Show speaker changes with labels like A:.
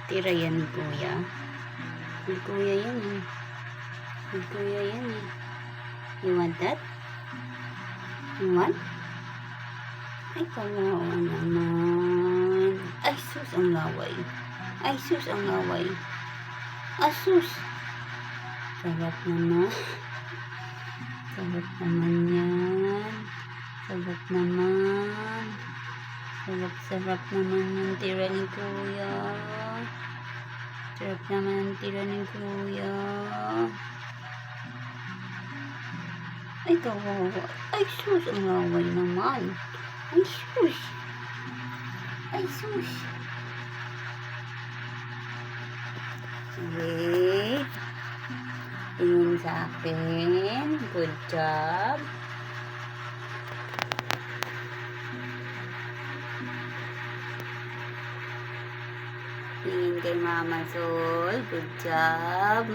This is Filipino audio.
A: Tira yan ni Kuya. Ni Kuya yan eh. Ni Kuya yan eh. You want that? You want? Ay, kawawa naman. Ay, sus ang laway. Ay, sus ang laway. Asus. Sarap naman. Sarap naman yan. Sarap naman. Sarap naman yung tira ni Kuya. Sarap naman ang tira ni Kuya. Ay, kawawa. Ay, sus ang laway naman. Ay, sus. Ay, sus. Sige. Tingin sa akin. Good job. Tingin kay Mama Sol. Good job.